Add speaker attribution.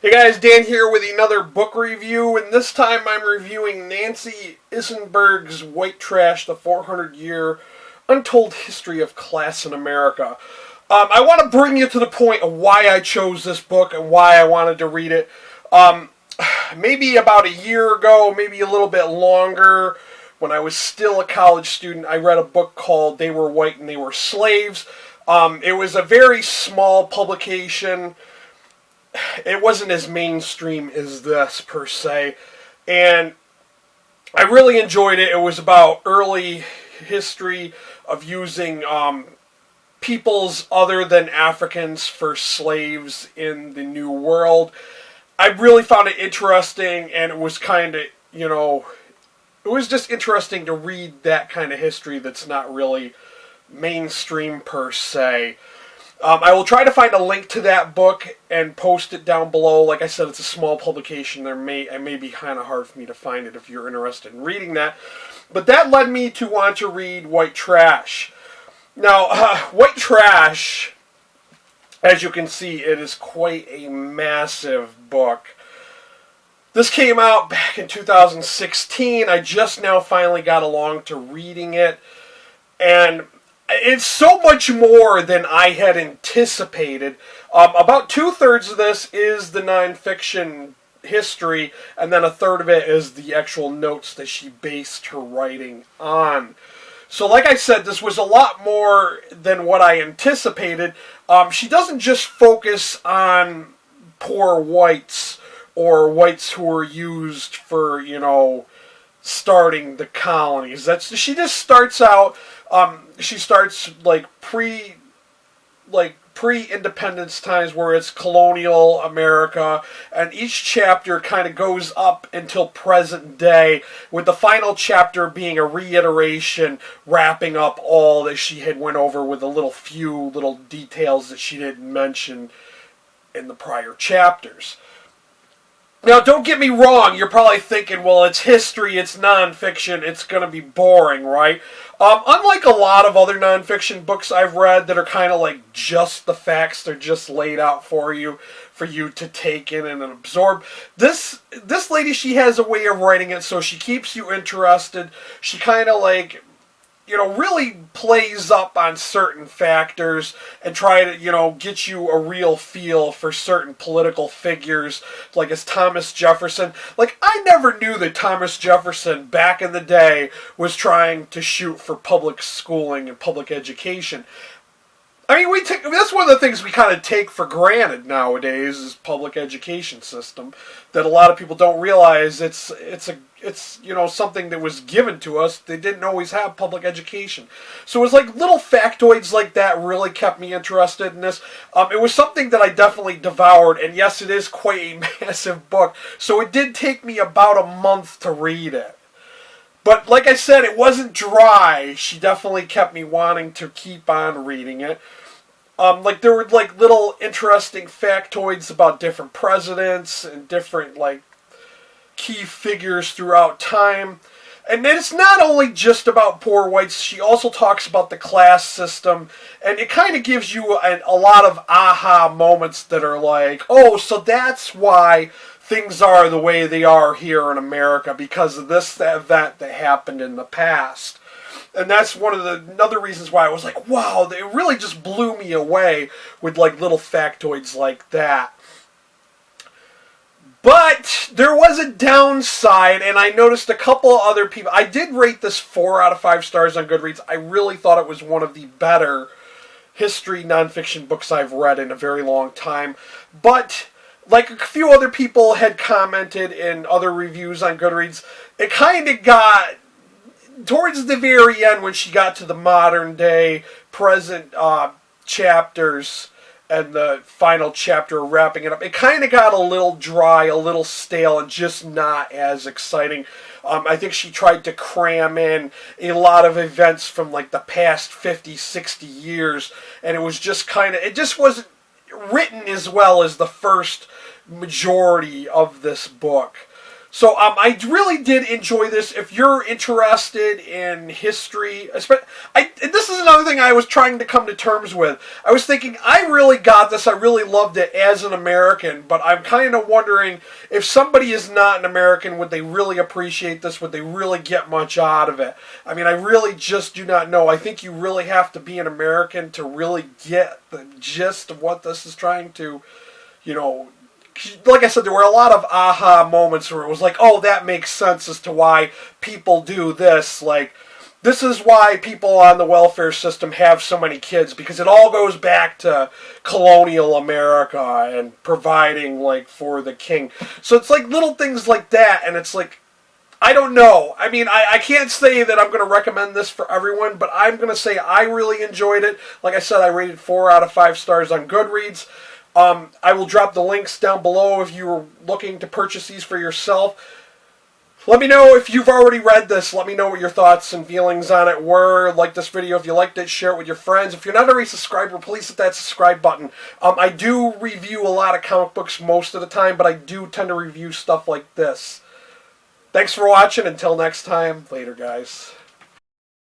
Speaker 1: Hey guys, Dan here with another book review, and this time I'm reviewing Nancy Isenberg's White Trash, the 400-Year Untold History of Class in America. I want to bring you to the point of why I chose this book and why I wanted to read it. Maybe about a year ago, maybe a little bit longer, when I was still a college student, I read a book called They Were White and They Were Slaves. It was a very small publication. It wasn't as mainstream as this, per se. And I really enjoyed it. It was about early history of using peoples other than Africans for slaves in the New World. I really found it interesting, and it was kind of, it was just interesting to read that kind of history that's not really mainstream, per se. I will try to find a link to that book and post it down below. Like I said, it's a small publication. It may be kind of hard for me to find it if you're interested in reading that. But that led me to want to read White Trash. Now, White Trash, as you can see, it is quite a massive book. This came out back in 2016. I just now finally got along to reading it. And it's so much more than I had anticipated. About 2/3 of this is the nonfiction history, and then a third of it is the actual notes that she based her writing on. So like I said, this was a lot more than what I anticipated. She doesn't just focus on poor whites or whites who were used for, starting the colonies. She just starts out. She starts pre-independence times, where it's colonial America, and each chapter kind of goes up until present day, with the final chapter being a reiteration, wrapping up all that she had went over with a few little details that she didn't mention in the prior chapters. Now, don't get me wrong, you're probably thinking, well, it's history, it's nonfiction, it's going to be boring, right? Unlike a lot of other nonfiction books I've read that are kind of like just the facts, they're just laid out for you to take in and absorb. This lady, she has a way of writing it so she keeps you interested. She kind of really plays up on certain factors and try to, get you a real feel for certain political figures, like as Thomas Jefferson. I never knew that Thomas Jefferson, back in the day, was trying to shoot for public schooling and public education. I mean, that's one of the things we kind of take for granted nowadays, is public education system, that a lot of people don't realize it's something that was given to us. They didn't always have public education. So it was like little factoids like that really kept me interested in this. It was something that I definitely devoured, and yes, it is quite a massive book, so it did take me about a month to read it. But like I said, it wasn't dry. She definitely kept me wanting to keep on reading it. There were little interesting factoids about different presidents and different key figures throughout time. And it's not only just about poor whites. She also talks about the class system, and it kind of gives you a lot of aha moments that are like, oh, so that's why things are the way they are here in America, because of this event that happened in the past. And that's one of the other reasons why I was like, wow, it really just blew me away with little factoids like that. But there was a downside, and I noticed a couple of other people. I did rate this 4 out of 5 stars on Goodreads. I really thought it was one of the better history nonfiction books I've read in a very long time. But a few other people had commented in other reviews on Goodreads, it kind of got, towards the very end, when she got to the modern day, present chapters, and the final chapter wrapping it up, it kind of got a little dry, a little stale, and just not as exciting. I think she tried to cram in a lot of events from the past 50, 60 years, and it just wasn't written as well as the first majority of this book. So I really did enjoy this. If you're interested in history, and this is another thing I was trying to come to terms with. I was thinking, I really got this. I really loved it as an American, but I'm kind of wondering if somebody is not an American, would they really appreciate this? Would they really get much out of it? I mean, I really just do not know. I think you really have to be an American to really get the gist of what this is trying to, you know, like I said, there were a lot of aha moments where it was like, oh, that makes sense as to why people do this. Like, this is why people on the welfare system have so many kids, because it all goes back to colonial America and providing, like, for the king. So it's like little things like that, and it's like, I don't know. I mean, I can't say that I'm going to recommend this for everyone, but I'm going to say I really enjoyed it. Like I said, I rated 4 out of 5 stars on Goodreads. I will drop the links down below if you were looking to purchase these for yourself. Let me know if you've already read this. Let me know what your thoughts and feelings on it were. Like this video if you liked it. Share it with your friends. If you're not already subscribed, please hit that subscribe button. I do review a lot of comic books most of the time, but I do tend to review stuff like this. Thanks for watching. Until next time. Later, guys.